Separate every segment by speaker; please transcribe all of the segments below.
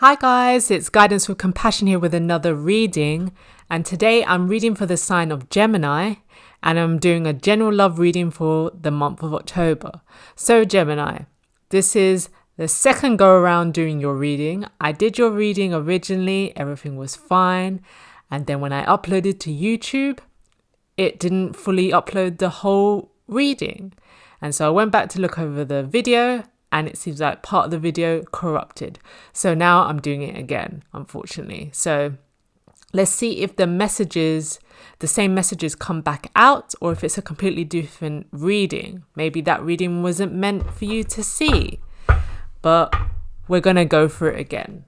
Speaker 1: Hi guys, it's Guidance with Compassion here with another reading, and today I'm reading for the sign of Gemini and I'm doing a general love reading for the month of October. So Gemini, this is the second go around doing your reading. I did your reading originally, everything was fine, and then when I uploaded to YouTube, it didn't fully upload the whole reading. And so I went back to look over the video and it seems like part of the video corrupted. So now I'm doing it again, unfortunately. So let's see if the same messages come back out or if it's a completely different reading. Maybe that reading wasn't meant for you to see, but we're going to go for it again.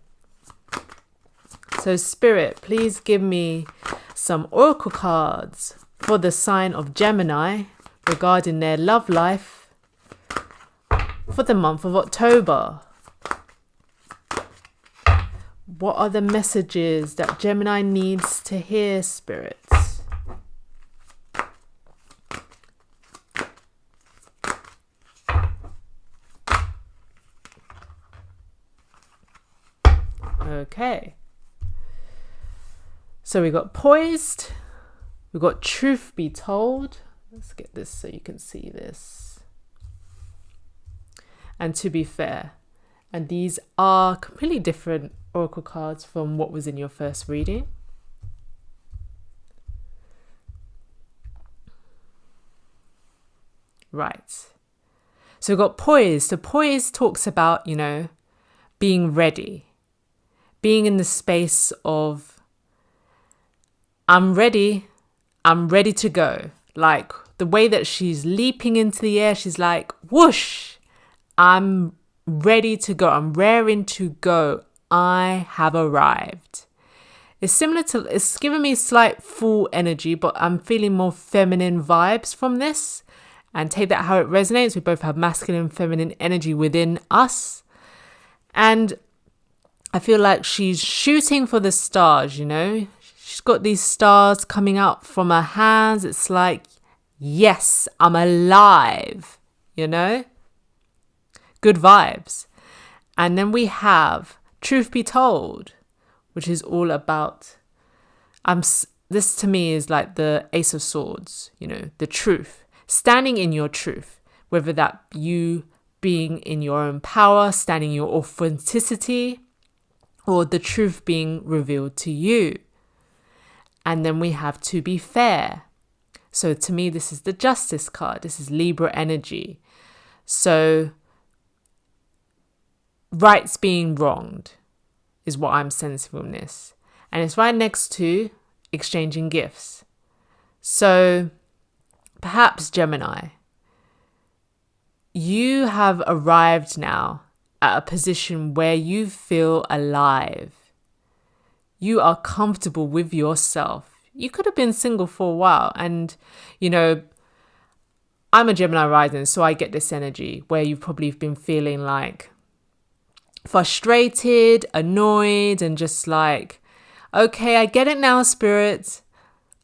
Speaker 1: So Spirit, please give me some oracle cards for the sign of Gemini regarding their love life for the month of October. What are the messages that Gemini needs to hear, spirits? Okay. So we got poised. We got truth be told. Let's get this so you can see this. And to be fair, and these are completely different oracle cards from what was in your first reading. Right. So we've got poised. So poised talks about, being ready, being in the space of, I'm ready to go. Like the way that she's leaping into the air, she's like, whoosh. I'm ready to go. I'm raring to go. I have arrived. It's giving me slight full energy, but I'm feeling more feminine vibes from this. And take that how it resonates. We both have masculine and feminine energy within us. And I feel like she's shooting for the stars, She's got these stars coming out from her hands. It's like, yes, I'm alive, Good vibes. And then we have truth be told, which is all about, this to me is like the Ace of Swords, the truth, standing in your truth, whether that you being in your own power, standing in your authenticity, or the truth being revealed to you. And then we have to be fair. So to me, this is the Justice card. This is Libra energy. So rights being wronged is what I'm sensing from this. And it's right next to exchanging gifts. So perhaps Gemini, you have arrived now at a position where you feel alive. You are comfortable with yourself. You could have been single for a while. And, I'm a Gemini rising, so I get this energy where you've probably been feeling like frustrated, annoyed, and just like, okay, I get it now, Spirit.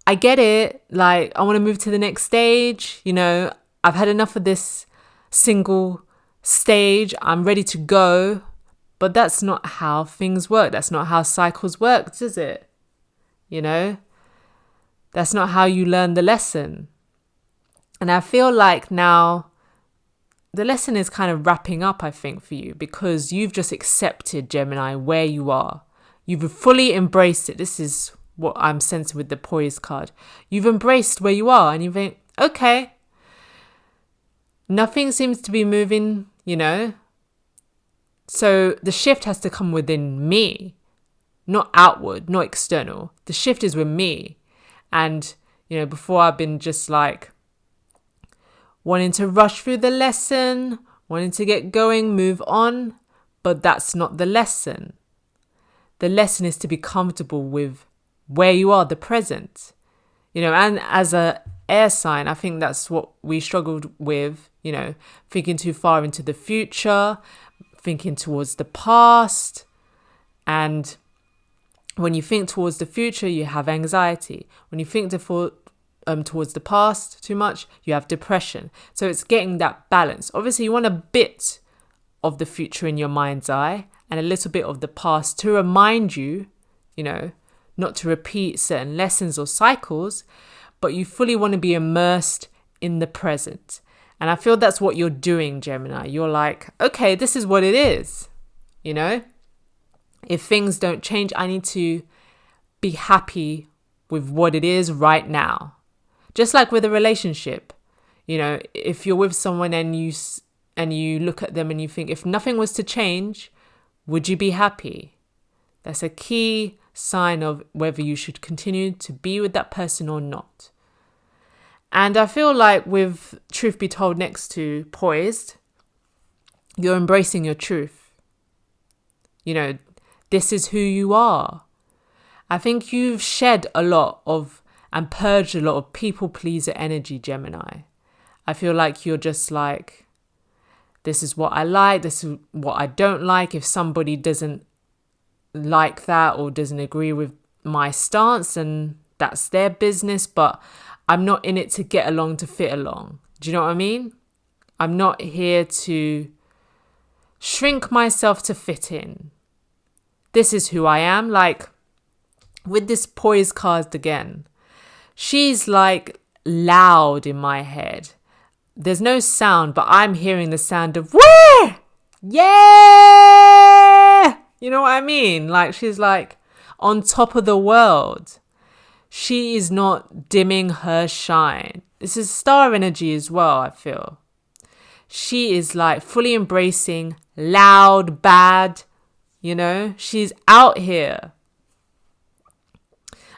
Speaker 1: I get it. Like, I want to move to the next stage. I've had enough of this single stage. I'm ready to go. But that's not how things work. That's not how cycles work, is it? That's not how you learn the lesson. And I feel like now the lesson is kind of wrapping up, I think, for you, because you've just accepted, Gemini, where you are. You've fully embraced it. This is what I'm sensing with the Poise card. You've embraced where you are and you think, okay, nothing seems to be moving, So the shift has to come within me, not outward, not external. The shift is with me. And, before I've been just like wanting to rush through the lesson, wanting to get going, move on. But that's not the lesson. The lesson is to be comfortable with where you are, the present. And as a air sign, I think that's what we struggled with, thinking too far into the future, thinking towards the past. And when you think towards the future, you have anxiety. When you think towards the past too much, you have depression. So it's getting that balance. Obviously, you want a bit of the future in your mind's eye, and a little bit of the past to remind you, not to repeat certain lessons or cycles, but you fully want to be immersed in the present. And I feel that's what you're doing, Gemini. You're like, okay, this is what it is. If things don't change, I need to be happy with what it is right now. Just like with a relationship, if you're with someone and you look at them and you think, if nothing was to change, would you be happy? That's a key sign of whether you should continue to be with that person or not. And I feel like with truth be told next to poised, you're embracing your truth. This is who you are. I think you've shed a lot of and purged a lot of people pleaser energy, Gemini. I feel like you're just like, this is what I like, this is what I don't like. If somebody doesn't like that or doesn't agree with my stance, then that's their business, but I'm not in it to get along to fit along. Do you know what I mean? I'm not here to shrink myself to fit in. This is who I am. Like with this poise card again, she's like loud in my head. There's no sound, but I'm hearing the sound of where? Yeah! You know what I mean? Like she's like on top of the world. She is not dimming her shine. This is star energy as well, I feel. She is like fully embracing loud, bad, she's out here.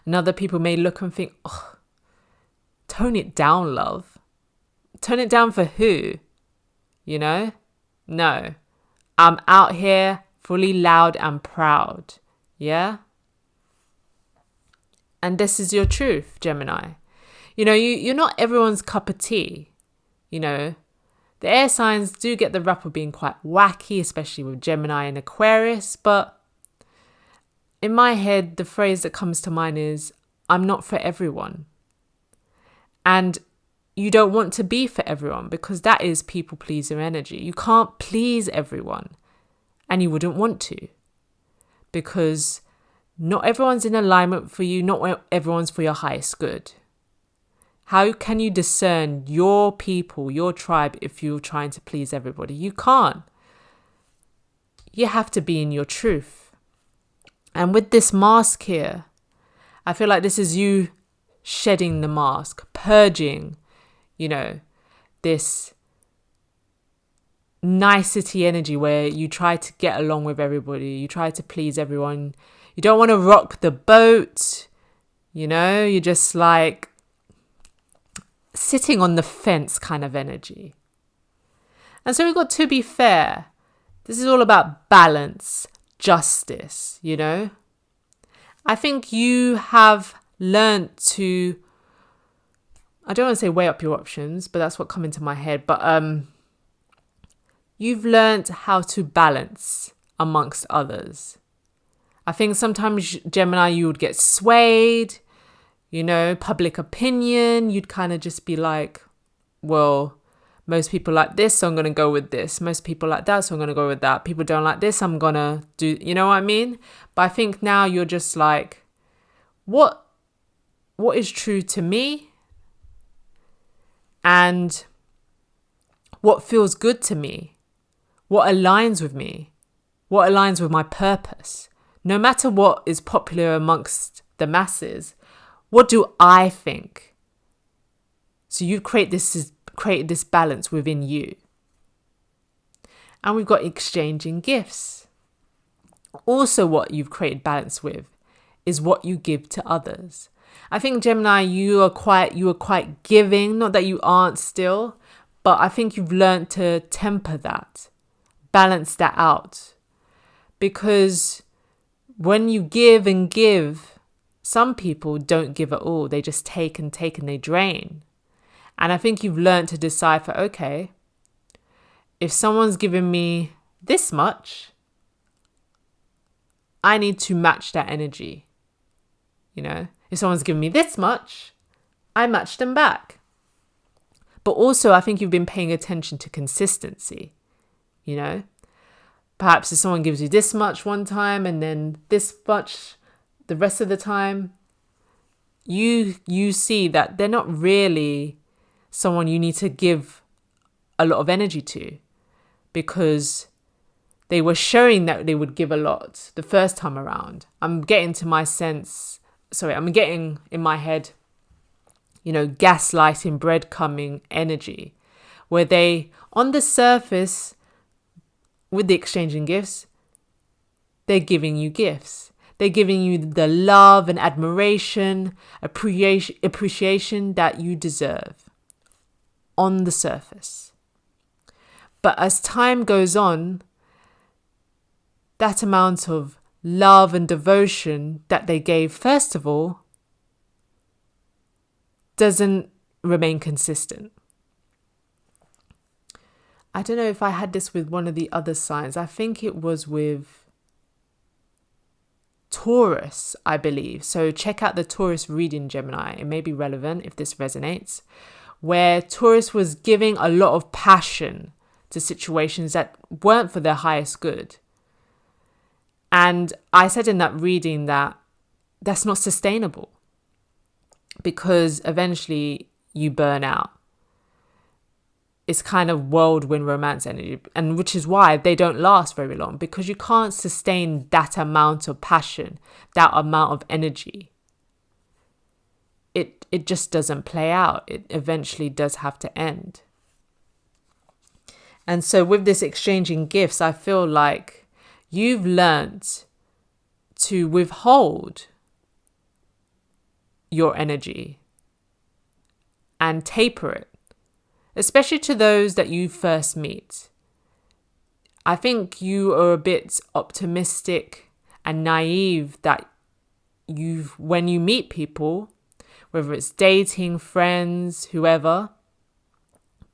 Speaker 1: And other people may look and think, oh, tone it down, love. Tone it down for who? No, I'm out here fully loud and proud. Yeah. And this is your truth, Gemini. You're not everyone's cup of tea. The air signs do get the rap of being quite wacky, especially with Gemini and Aquarius. But in my head, the phrase that comes to mind is, I'm not for everyone. And you don't want to be for everyone because that is people pleaser energy. You can't please everyone. And you wouldn't want to. Because not everyone's in alignment for you. Not everyone's for your highest good. How can you discern your people, your tribe, if you're trying to please everybody? You can't. You have to be in your truth. And with this mask here, I feel like this is you shedding the mask, purging, this nicety energy where you try to get along with everybody. You try to please everyone. You don't want to rock the boat. You're just like sitting on the fence kind of energy. And so we've got to be fair. This is all about balance, justice, I think you have learned to, I don't want to say weigh up your options, but that's what come into my head. But you've learned how to balance amongst others. I think sometimes, Gemini, you would get swayed, public opinion. You'd kind of just be like, well, most people like this, so I'm going to go with this. Most people like that, so I'm going to go with that. People don't like this, I'm going to do, you know what I mean? But I think now you're just like, what is true to me? And what feels good to me? What aligns with me? What aligns with my purpose? No matter what is popular amongst the masses, what do I think? So you've created this balance within you. And we've got exchanging gifts. Also, what you've created balance with is what you give to others. I think, Gemini, you are quite giving. Not that you aren't still, but I think you've learned to temper that, balance that out. Because when you give and give, some people don't give at all. They just take and they drain. And I think you've learned to decipher, okay, if someone's giving me this much, I need to match that energy. If someone's giving me this much, I match them back. But also, I think you've been paying attention to consistency, Perhaps if someone gives you this much one time and then this much the rest of the time, you see that they're not really someone you need to give a lot of energy to, because they were showing that they would give a lot the first time around. I'm getting in my head, gaslighting, breadcrumbing energy, where they, on the surface, with the exchanging gifts, they're giving you gifts. They're giving you the love and admiration, appreciation that you deserve on the surface. But as time goes on, that amount of love and devotion that they gave, first of all, doesn't remain consistent. I don't know if I had this with one of the other signs. I think it was with Taurus, I believe. So check out the Taurus reading, Gemini. It may be relevant if this resonates. Where Taurus was giving a lot of passion to situations that weren't for their highest good. And I said in that reading that that's not sustainable, because eventually you burn out. It's kind of whirlwind romance energy, and which is why they don't last very long, because you can't sustain that amount of passion, that amount of energy. It just doesn't play out. It eventually does have to end. And so with this exchanging gifts, I feel like you've learnt to withhold your energy and taper it, especially to those that you first meet. I think you are a bit optimistic and naive that when you meet people, whether it's dating, friends, whoever,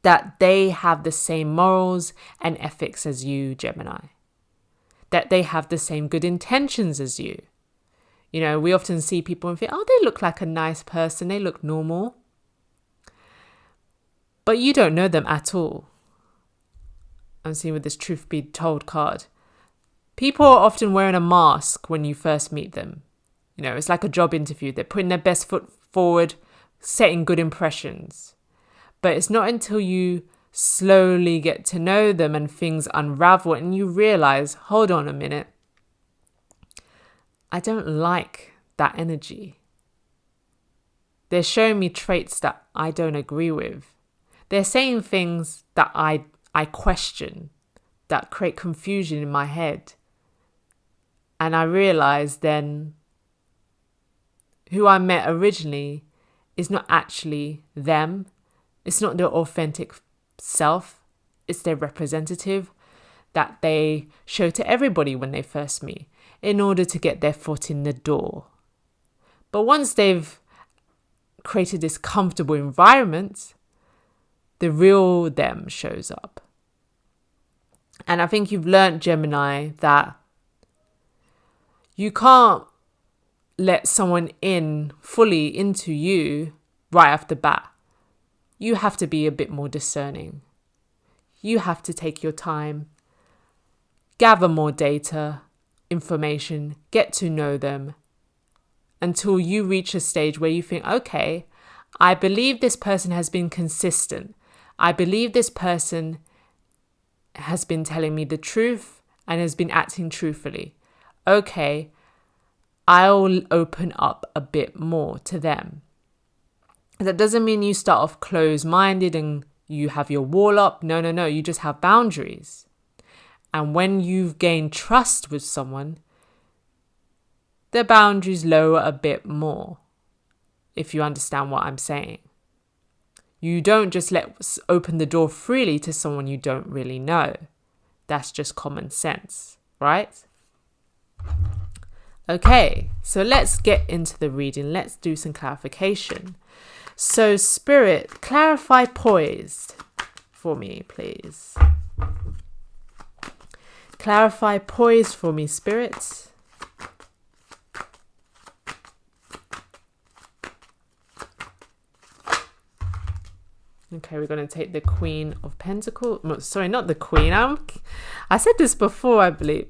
Speaker 1: that they have the same morals and ethics as you, Gemini. That they have the same good intentions as you. We often see people and think, oh, they look like a nice person, they look normal. But you don't know them at all. I'm seeing with this truth be told card. People are often wearing a mask when you first meet them. It's like a job interview. They're putting their best foot forward, setting good impressions. But it's not until you slowly get to know them and things unravel and you realize, hold on a minute, I don't like that energy. They're showing me traits that I don't agree with. They're saying things that I question, that create confusion in my head. And I realize then who I met originally is not actually them. It's not their authentic self. It's their representative that they show to everybody when they first meet in order to get their foot in the door. But once they've created this comfortable environment, the real them shows up. And I think you've learned, Gemini, that you can't let someone in fully into you right off the bat. You have to be a bit more discerning. You have to take your time, gather more data, information, get to know them until you reach a stage where you think, okay, I believe this person has been consistent. I believe this person has been telling me the truth and has been acting truthfully. Okay, I'll open up a bit more to them. That doesn't mean you start off closed-minded and you have your wall up. No. You just have boundaries. And when you've gained trust with someone, the boundaries lower a bit more, if you understand what I'm saying. You don't just open the door freely to someone you don't really know. That's just common sense, right? Okay, so let's get into the reading. Let's do some clarification. So, Spirit, clarify poised for me, please. Clarify poised for me, Spirit. Okay, we're going to take the Queen of Pentacles. Sorry, not the Queen. I said this before, I believe.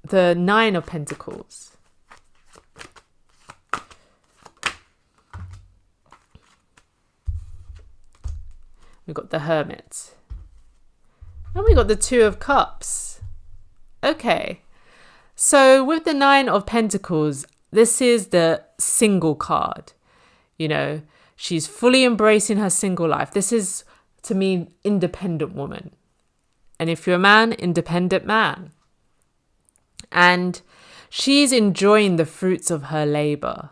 Speaker 1: The Nine of Pentacles. We got the Hermit. And we got the Two of Cups. Okay. So with the Nine of Pentacles, this is the single card. You know, she's fully embracing her single life. This is, to me, independent woman. And if you're a man, independent man. And she's enjoying the fruits of her labor.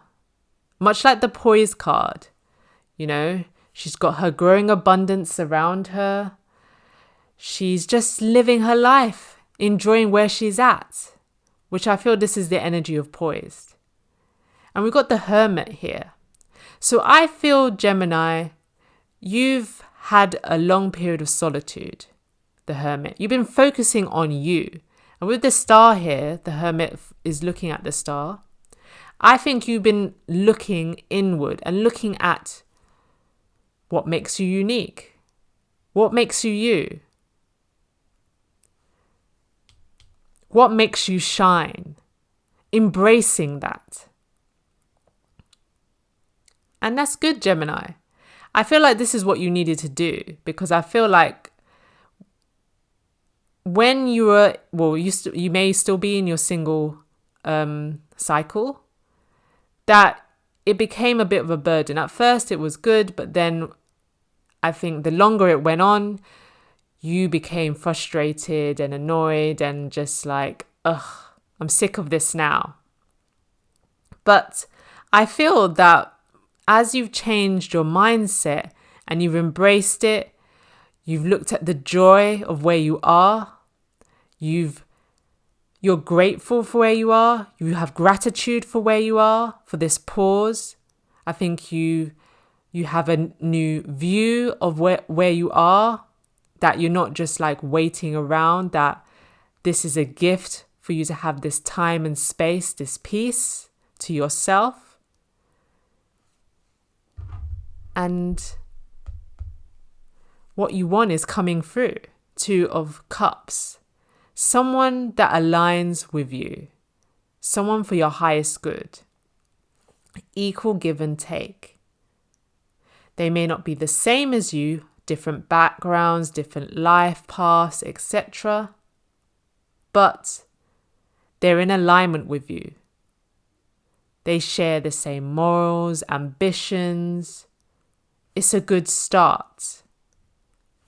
Speaker 1: Much like the Poise card. You know, she's got her growing abundance around her. She's just living her life, enjoying where she's at. Which I feel this is the energy of Poised. And we've got the Hermit here. So I feel, Gemini, you've had a long period of solitude, the Hermit. You've been focusing on you. And with the star here, the Hermit is looking at the star. I think you've been looking inward and looking at what makes you unique. What makes you you? What makes you shine? Embracing that. And that's good, Gemini. I feel like this is what you needed to do, because I feel like when you were, you may still be in your single cycle, that it became a bit of a burden. At first it was good, but then I think the longer it went on, you became frustrated and annoyed and just like, I'm sick of this now. But I feel that as you've changed your mindset and you've embraced it, you've looked at the joy of where you are, you're grateful for where you are, you have gratitude for where you are, for this pause. I think you have a new view of where you are, that you're not just like waiting around, that this is a gift for you to have this time and space, this peace to yourself. And what you want is coming through. Two of Cups. Someone that aligns with you. Someone for your highest good. Equal give and take. They may not be the same as you, different backgrounds, different life paths, etc. But they're in alignment with you. They share the same morals, ambitions. It's a good start.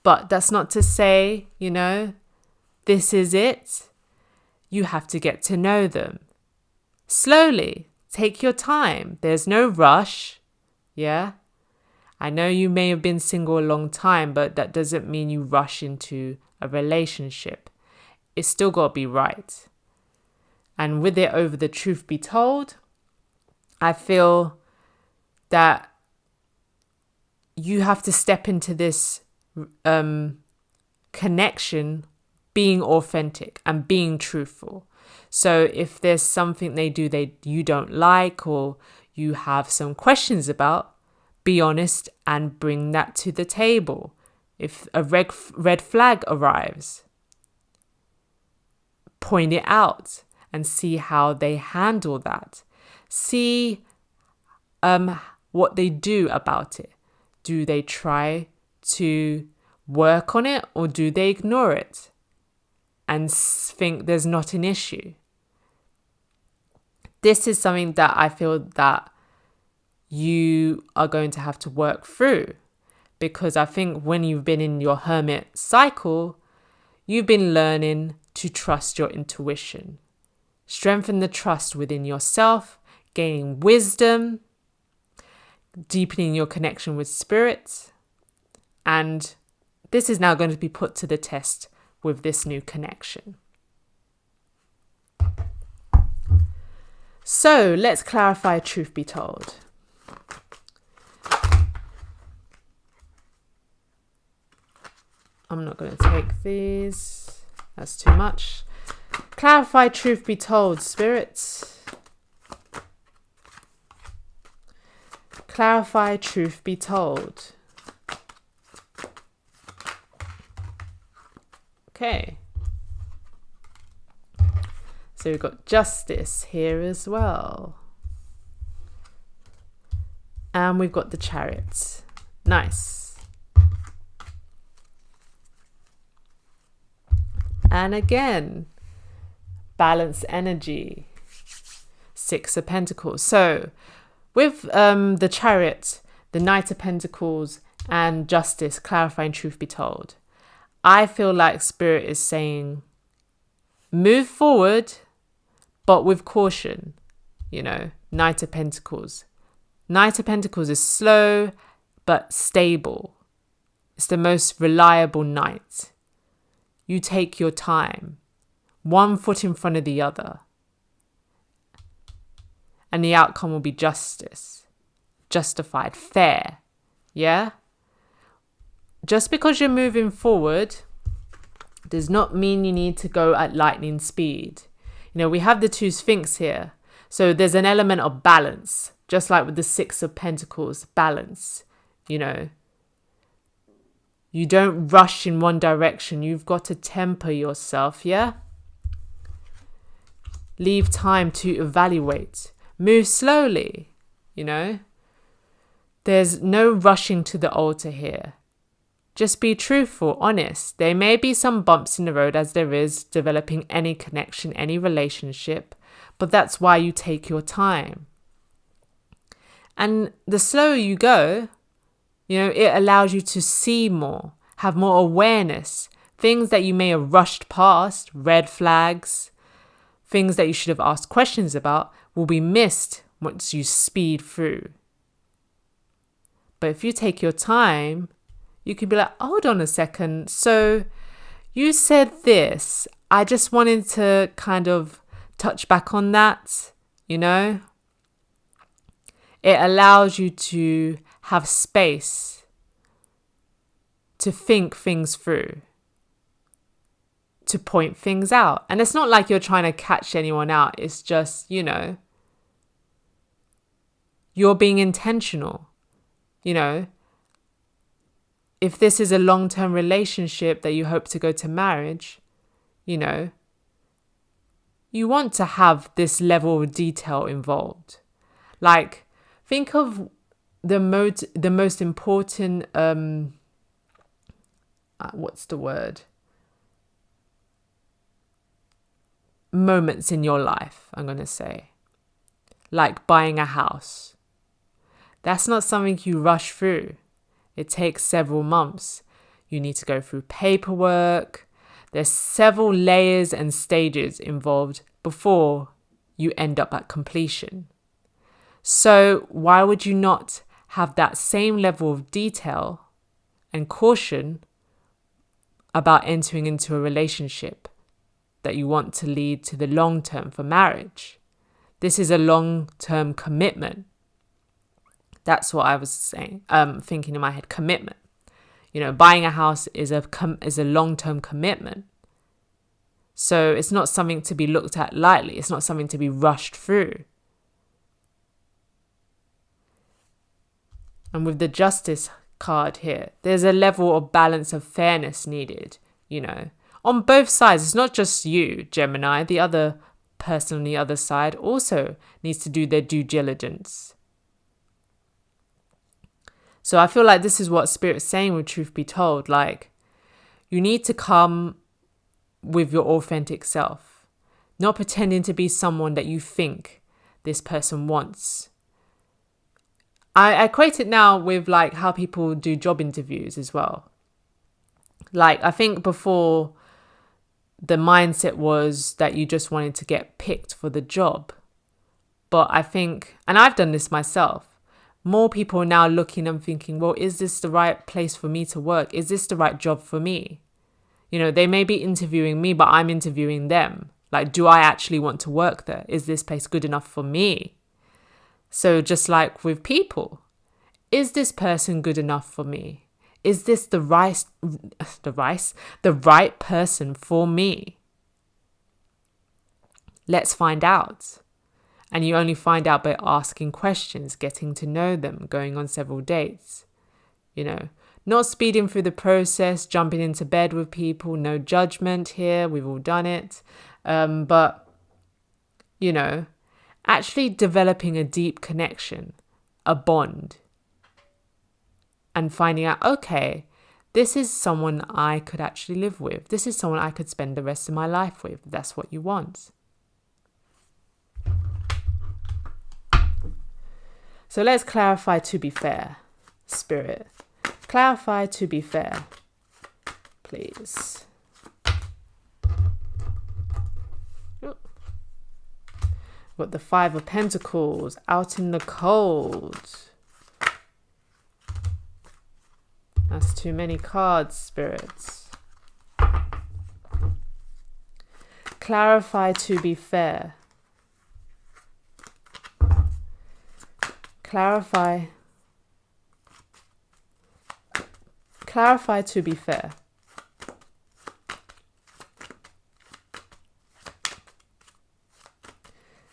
Speaker 1: But that's not to say, this is it. You have to get to know them. Slowly, take your time. There's no rush. Yeah? I know you may have been single a long time, but that doesn't mean you rush into a relationship. It's still got to be right. And with it over the truth be told, I feel that you have to step into this connection being authentic and being truthful. So if there's something they do you don't like, or you have some questions about, be honest and bring that to the table. If a red flag arrives, point it out and see how they handle that. See what they do about it. Do they try to work on it, or do they ignore it and think there's not an issue? This is something that I feel that you are going to have to work through, because I think when you've been in your hermit cycle, you've been learning to trust your intuition, strengthen the trust within yourself, gaining wisdom, deepening your connection with spirit. And this is now going to be put to the test with this new connection. So let's clarify truth be told. I'm not going to take these. That's too much. Clarify truth be told, spirits. Clarify truth be told. Okay. So we've got Justice here as well. And we've got the Chariot. Nice. And again, balance energy. Six of Pentacles. So with the Chariot, the Knight of Pentacles, and Justice, clarifying truth be told, I feel like Spirit is saying, move forward, but with caution. Knight of Pentacles. Knight of Pentacles is slow, but stable. It's the most reliable knight. You take your time, one foot in front of the other, and the outcome will be justice, justified, fair. Yeah? Just because you're moving forward does not mean you need to go at lightning speed. We have the two Sphinx here. So there's an element of balance, just like with the Six of Pentacles, balance. You don't rush in one direction. You've got to temper yourself, yeah? Leave time to evaluate. Move slowly, There's no rushing to the altar here. Just be truthful, honest. There may be some bumps in the road, as there is developing any connection, any relationship, but that's why you take your time. And the slower you go, it allows you to see more, have more awareness. Things that you may have rushed past, red flags, things that you should have asked questions about, will be missed once you speed through. But if you take your time, you could be like, hold on a second. So you said this. I just wanted to kind of touch back on that, It allows you to have space to think things through, to point things out. And it's not like you're trying to catch anyone out. It's just, you're being intentional, If this is a long-term relationship that you hope to go to marriage, you want to have this level of detail involved. Like, think of the most important, moments in your life, I'm going to say. Like buying a house. That's not something you rush through. It takes several months. You need to go through paperwork. There's several layers and stages involved before you end up at completion. So why would you not have that same level of detail and caution about entering into a relationship that you want to lead to the long term for marriage? This is a long-term commitment. That's what I was saying, thinking in my head, commitment. Buying a house is a long-term commitment. So it's not something to be looked at lightly. It's not something to be rushed through. And with the Justice card here, there's a level of balance of fairness needed, on both sides. It's not just you, Gemini. The other person on the other side also needs to do their due diligence. So I feel like this is what Spirit's saying with truth be told. Like, you need to come with your authentic self, not pretending to be someone that you think this person wants. I equate it now with like how people do job interviews as well. Like, I think before the mindset was that you just wanted to get picked for the job. But I think, and I've done this myself, more people are now looking and thinking, well, is this the right place for me to work? Is this the right job for me? They may be interviewing me, but I'm interviewing them. Like, do I actually want to work there? Is this place good enough for me? So just like with people, is this person good enough for me? Is this the right person for me? Let's find out. And you only find out by asking questions, getting to know them, going on several dates. Not speeding through the process, jumping into bed with people, no judgment here. We've all done it. But, actually developing a deep connection, a bond, and finding out, okay, this is someone I could actually live with. This is someone I could spend the rest of my life with. That's what you want. So let's clarify to be fair, Spirit. Clarify to be fair, please. Got the Five of Pentacles out in the cold. That's too many cards, spirits. Clarify to be fair. Clarify to be fair.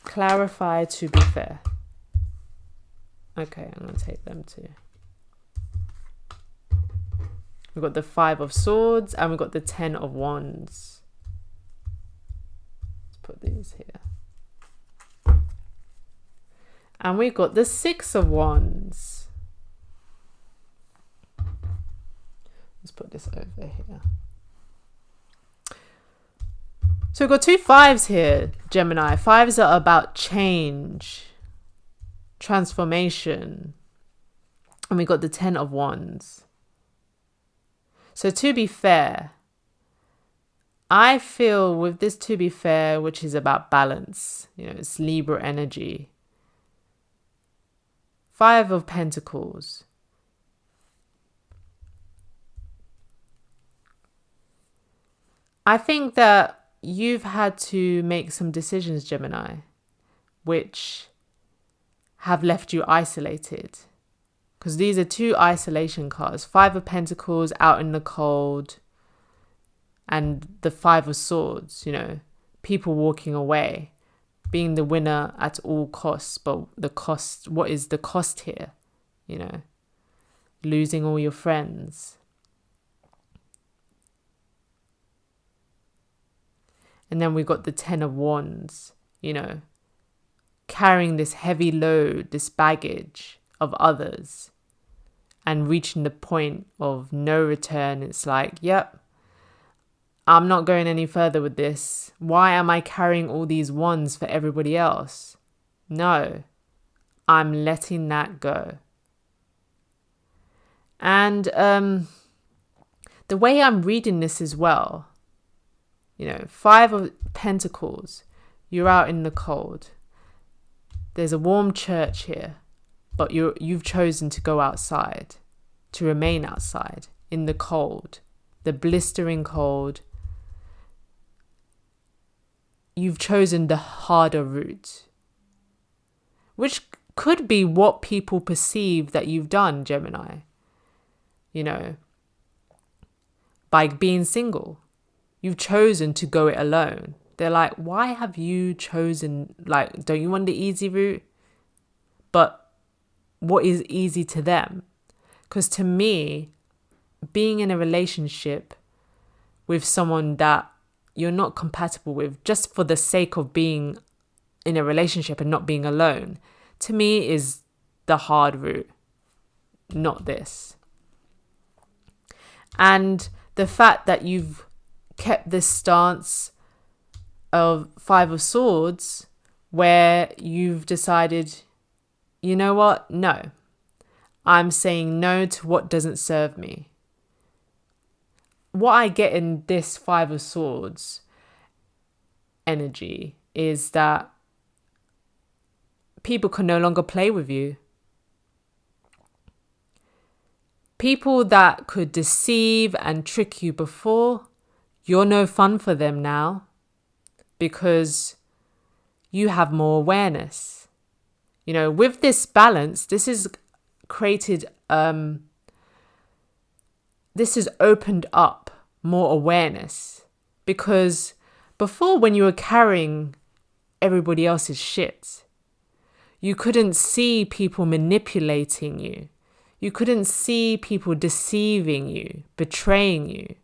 Speaker 1: Clarify to be fair. Okay, I'm going to take them too. We've got the Five of Swords and we've got the Ten of Wands. Let's put these here. And we've got the Six of Wands. Let's put this over here. So we've got two fives here, Gemini. Fives are about change, transformation. And we've got the Ten of Wands. So to be fair, I feel with this to be fair, which is about balance, it's Libra energy. Five of Pentacles. I think that you've had to make some decisions, Gemini, which have left you isolated. Because these are two isolation cards. Five of Pentacles out in the cold. And the Five of Swords, people walking away. Being the winner at all costs. But the cost, what is the cost here? Losing all your friends. And then we got the Ten of Wands, carrying this heavy load, this baggage of others and reaching the point of no return. It's like, yep, I'm not going any further with this. Why am I carrying all these wands for everybody else? No, I'm letting that go. And the way I'm reading this as well, Five of Pentacles, you're out in the cold. There's a warm church here, but you've chosen to go outside, to remain outside in the cold, the blistering cold. You've chosen the harder route, which could be what people perceive that you've done, Gemini. By being single, you've chosen to go it alone. They're like, why have you chosen, don't you want the easy route? But what is easy to them? Because to me, being in a relationship with someone that you're not compatible with, just for the sake of being in a relationship and not being alone, to me is the hard route, not this. And the fact that you've kept this stance of Five of Swords, where you've decided, you know what? No, I'm saying no to what doesn't serve me. What I get in this Five of Swords energy is that people can no longer play with you. People that could deceive and trick you before, you're no fun for them now because you have more awareness. With this balance, this is created, this has opened up more awareness, because before, when you were carrying everybody else's shit, you couldn't see people manipulating you. You couldn't see people deceiving you, betraying you.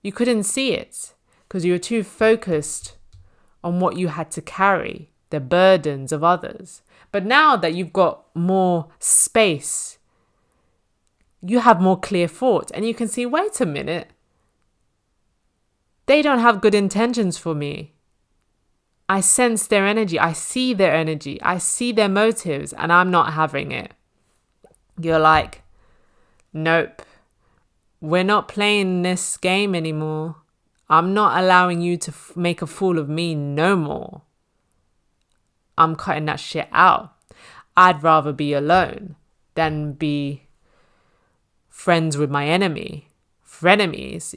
Speaker 1: You couldn't see it because you were too focused on what you had to carry, the burdens of others. But now that you've got more space, you have more clear thought and you can see, wait a minute, they don't have good intentions for me. I sense their energy. I see their energy. I see their motives and I'm not having it. You're like, nope, we're not playing this game anymore. I'm not allowing you to make a fool of me no more. I'm cutting that shit out. I'd rather be alone than be friends with my enemy. Frenemies,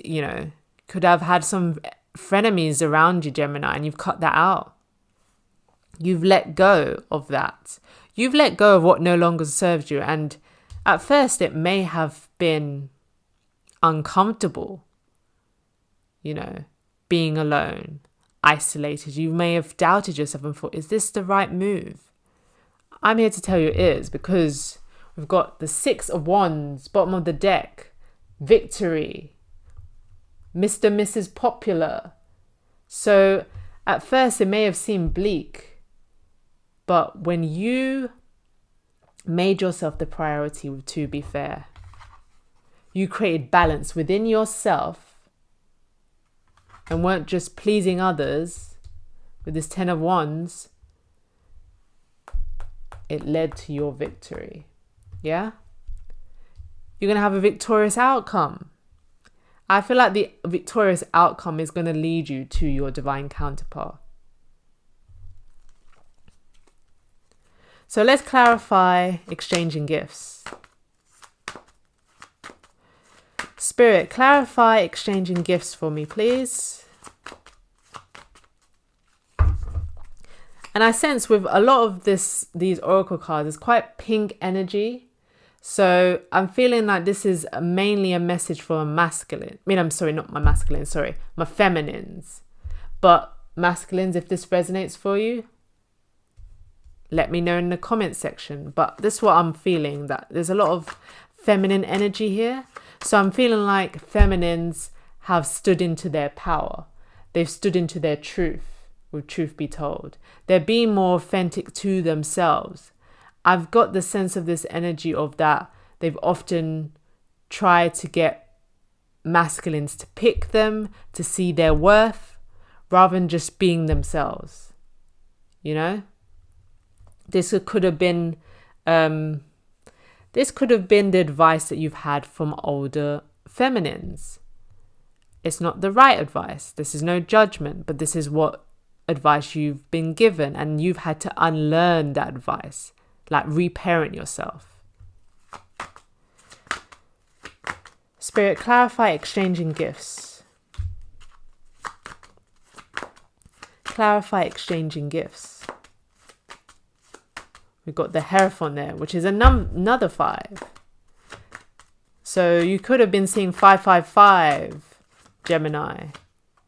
Speaker 1: could have had some frenemies around you, Gemini, and you've cut that out. You've let go of that. You've let go of what no longer serves you. And at first it may have been uncomfortable, being alone, isolated. You may have doubted yourself and thought, is this the right move? I'm here to tell you it is, because we've got the 6 of Wands, bottom of the deck, victory, Mr. Mrs. Popular. So at first it may have seemed bleak, but when you made yourself the priority, to be fair, you created balance within yourself and weren't just pleasing others with this 10 of Wands, it led to your victory. Yeah? You're going to have a victorious outcome. I feel like the victorious outcome is going to lead you to your divine counterpart. So let's clarify exchanging gifts. Spirit, clarify exchanging gifts for me, please. And I sense with a lot of these oracle cards, it's quite pink energy. So I'm feeling like this is mainly a message for a masculine. My feminines. But masculines, if this resonates for you, let me know in the comment section. But this is what I'm feeling, that there's a lot of feminine energy here. So I'm feeling like feminines have stood into their power. They've stood into their truth, with truth be told. They're being more authentic to themselves. I've got the sense of this energy of that they've often tried to get masculines to pick them, to see their worth, rather than just being themselves. This could have been the advice that you've had from older feminines. It's not the right advice. This is no judgment, but this is what advice you've been given, and you've had to unlearn that advice, like reparent yourself. Spirit, clarify exchanging gifts. Clarify exchanging gifts. We've got the Hierophant there, which is another 5. So you could have been seeing 555, Gemini,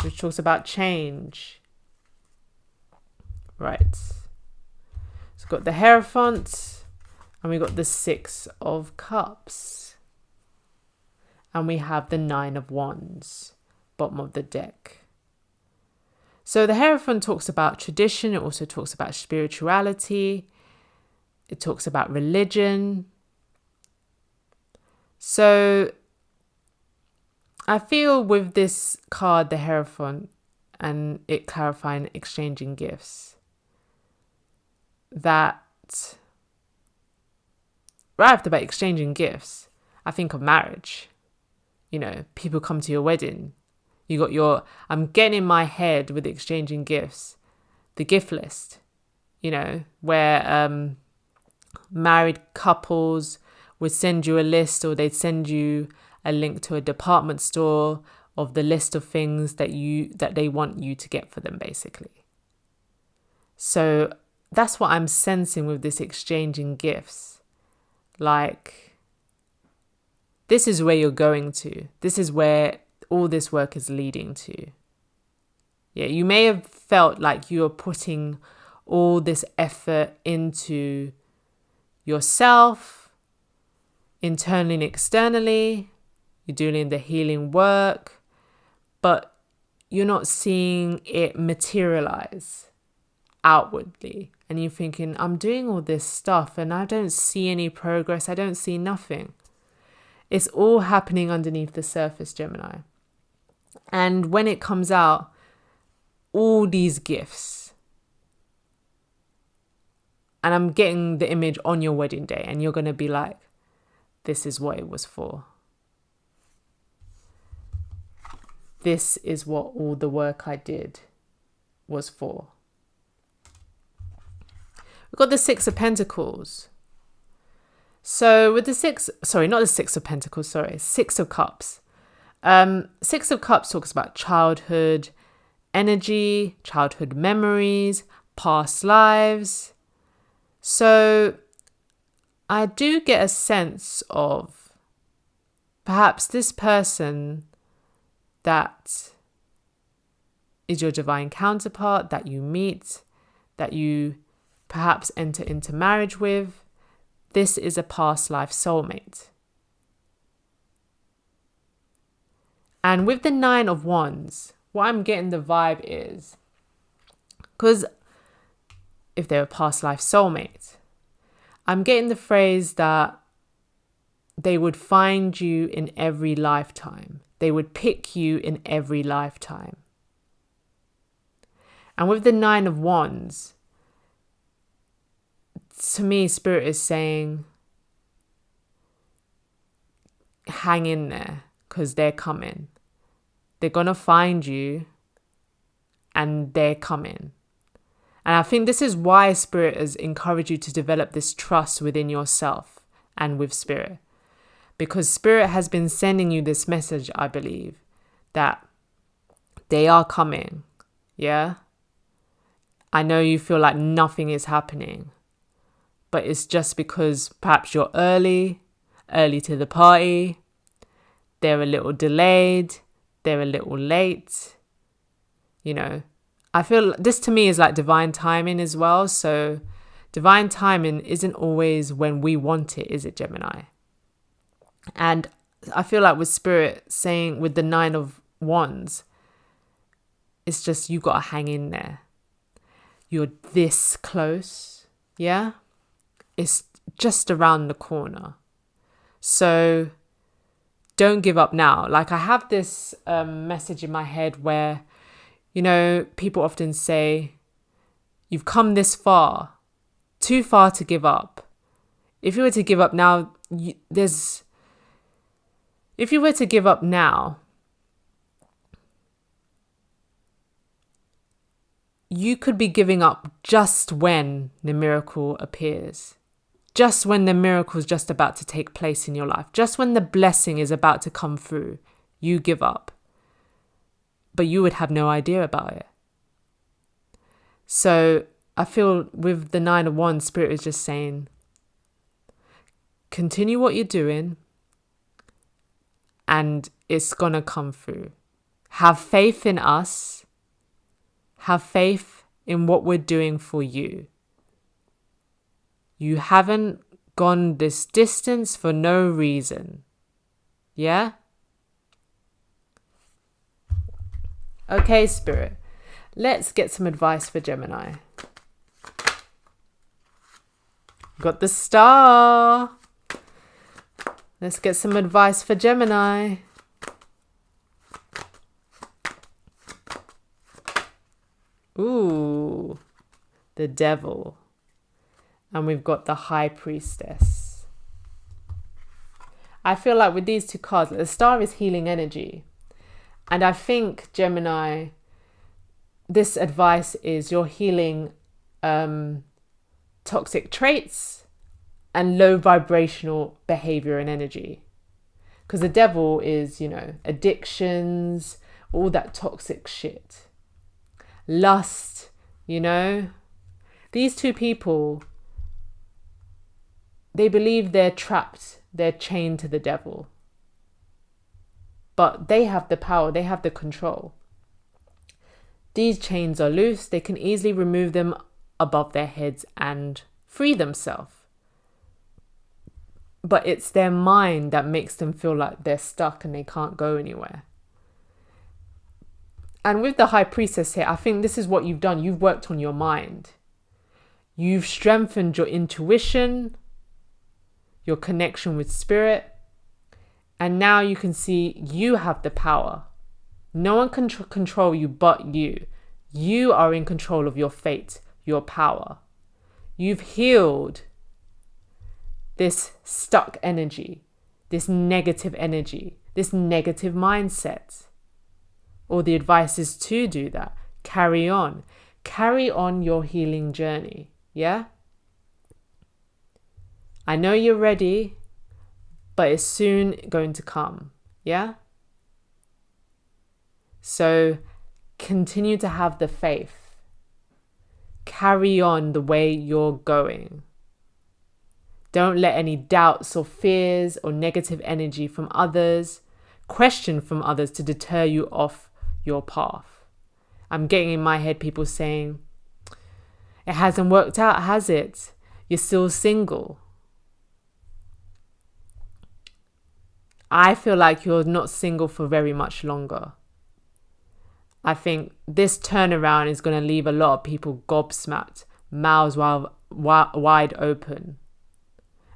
Speaker 1: which talks about change. Right. So we've got the Hierophant, and we've got the 6 of Cups. And we have the 9 of Wands, bottom of the deck. So the Hierophant talks about tradition. It also talks about spirituality. It talks about religion. So I feel with this card, the Hierophant, and it clarifying exchanging gifts, that right after about exchanging gifts, I think of marriage. People come to your wedding. You got I'm getting in my head with exchanging gifts, the gift list, where married couples would send you a list, or they'd send you a link to a department store of the list of things that they want you to get for them, basically. So that's what I'm sensing with this exchanging gifts. Like, this is where you're going to. This is where all this work is leading to. Yeah, you may have felt like you're putting all this effort into yourself, internally and externally. You're doing the healing work, but you're not seeing it materialize outwardly. And you're thinking, I'm doing all this stuff and I don't see any progress. I don't see nothing. It's all happening underneath the surface, Gemini. And when it comes out, all these gifts, and I'm getting the image on your wedding day, and you're going to be like, this is what it was for. This is what all the work I did was for. We've got the Six of Pentacles. So with the Six of Cups. Six of Cups talks about childhood energy, childhood memories, past lives. So I do get a sense of perhaps this person that is your divine counterpart that you meet, that you perhaps enter into marriage with. This is a past life soulmate. And with the Nine of Wands, what I'm getting the vibe is, because if they're a past life soulmate, I'm getting the phrase that they would find you in every lifetime. They would pick you in every lifetime. And with the Nine of Wands, to me, Spirit is saying, hang in there, because they're coming. They're going to find you and they're coming. And I think this is why Spirit has encouraged you to develop this trust within yourself and with Spirit. Because Spirit has been sending you this message, I believe, that they are coming. Yeah? I know you feel like nothing is happening, but it's just because perhaps you're early to the party. They're a little delayed. They're a little late. You know, I feel this to me is like divine timing as well. So divine timing isn't always when we want it, is it, Gemini? And I feel like with Spirit saying with the Nine of Wands, it's just you got to hang in there. You're this close. Yeah? It's just around the corner. So don't give up now. Like I have this message in my head where, you know, people often say, you've come this far, too far to give up. If you were to give up now, you could be giving up just when the miracle appears. Just when the miracle is just about to take place in your life. Just when the blessing is about to come through, you give up. But you would have no idea about it. So I feel with the Nine of Wands, Spirit is just saying, continue what you're doing and it's going to come through. Have faith in us. Have faith in what we're doing for you. You haven't gone this distance for no reason. Yeah? Okay, Spirit. Let's get some advice for Gemini. Got the Star. Let's get some advice for Gemini. Ooh, the Devil. And we've got the High Priestess. I feel like with these two cards, the Star is healing energy. And I think, Gemini, this advice is you're healing toxic traits and low vibrational behavior and energy. Because the Devil is, you know, addictions, all that toxic shit. Lust, you know. These two people, they believe they're trapped, they're chained to the Devil. But they have the power, they have the control. These chains are loose, they can easily remove them above their heads and free themselves. but it's their mind that makes them feel like they're stuck and they can't go anywhere. And with the High Priestess here, I think this is what you've done. You've worked on your mind. You've strengthened your intuition, your connection with spirit. And now you can see you have the power. No one can control you but you. You are in control of your fate, your power. You've healed this stuck energy, this negative energy, this negative mindset. Or the advice is to do that. Carry on. Carry on your healing journey. Yeah? I know you're ready, but it's soon going to come. Yeah? So continue to have the faith. Carry on the way you're going. Don't let any doubts or fears or negative energy from others, question from others to deter you off your path. I'm getting in my head people saying, it hasn't worked out, has it? You're still single. I feel like you're not single for very much longer. I think this turnaround is going to leave a lot of people gobsmacked, mouths wide open.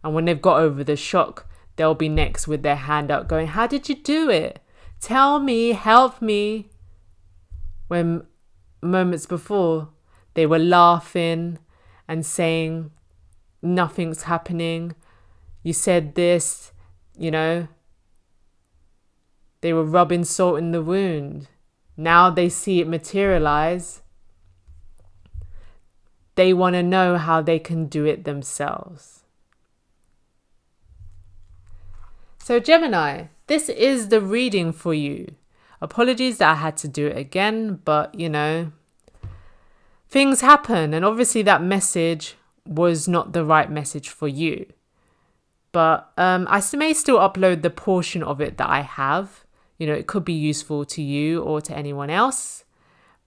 Speaker 1: And when they've got over the shock, they'll be next with their hand out going, how did you do it? Tell me, help me. When moments before, they were laughing and saying, nothing's happening. You said this, They were rubbing salt in the wound. Now they see it materialize. They want to know how they can do it themselves. So Gemini, this is the reading for you. Apologies that I had to do it again, but things happen. And obviously that message was not the right message for you. But I may still upload the portion of it that I have. It could be useful to you or to anyone else.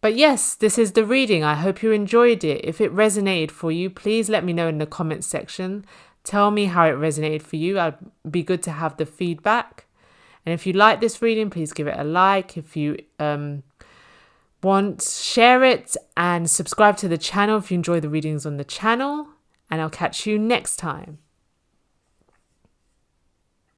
Speaker 1: But yes, this is the reading. I hope you enjoyed it. If it resonated for you, please let me know in the comments section. Tell me how it resonated for you. I'd be good to have the feedback. And if you like this reading, please give it a like. If you want, share it and subscribe to the channel if you enjoy the readings on the channel. And I'll catch you next time.